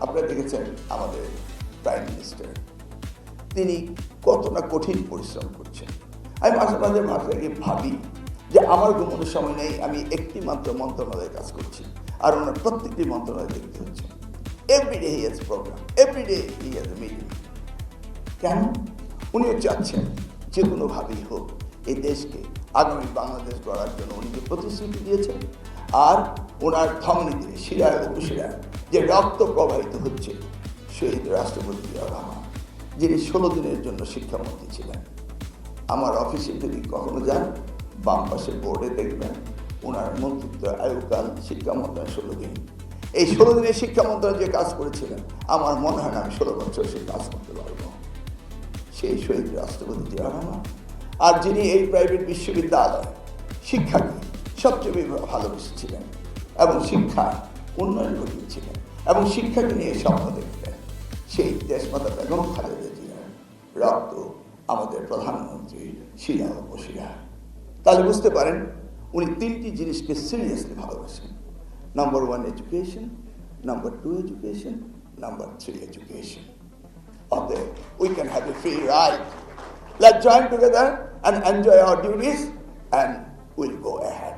আপনারা দেখেছেন আমাদের প্রাইম মিনিস্টার তিনি কতটা কঠিন পরিশ্রম করছেন। আমি মাঝে মাঝে ভাবি যে আমার ঘুমানোর সময় নেই, আমি একটি মাত্র মন্ত্রণালয়ে কাজ করছি আর ওনার প্রত্যেকটি মন্ত্রণালয় দেখতে হচ্ছে। Everyday he has programme, everyday he has a meeting. কেন? উনিও চাচ্ছেন যে কোনোভাবেই হোক এই দেশকে আগামী বাংলাদেশ গড়ার জন্য উনি যে প্রতিশ্রুতি দিয়েছেন, আর ওনার ধমনীতে শিরায় উপশিরায় যে রক্ত প্রবাহিত হচ্ছে, শহীদ রাষ্ট্রপতি জিয়াউর রহমান যিনি 16 দিনের জন্য শিক্ষামন্ত্রী ছিলেন। আমার অফিসে যদি কখনো যান, বাম পাশের বোর্ডে দেখবেন ওনার মন্ত্রিত্ব আয়ুকাল শিক্ষা মন্ত্রণালয় 16 দিন। এই 16 দিনের শিক্ষা মন্ত্রণালয় যে কাজ করেছিলেন, আমার মনে হয় না আমি 16 বছর সে কাজ করতে পারবো। সেই শহীদ রাষ্ট্রপতি জিয়াউর রহমান, আর যিনি এই প্রাইভেট বিশ্ববিদ্যালয় শিক্ষাকে সবচেয়ে ভালোবেসেছিলেন এবং শিক্ষা উন্নয়ন ঘটিয়েছিলেন এবং শিক্ষাকে নিয়ে স্বপ্ন দেখতেন, সেই দেশমাতা বেগম খালেদা জিয়ার রক্ত আমাদের প্রধানমন্ত্রী শিরা উপশিরা। তাহলে বুঝতে পারেন উনি 3টি জিনিসকে সিরিয়াসলি ভালোবাসেন। Number 1 education, number 2 education, number 3 education. Okay, we can have a free ride. Let's join together and enjoy our duties, and we'll go ahead.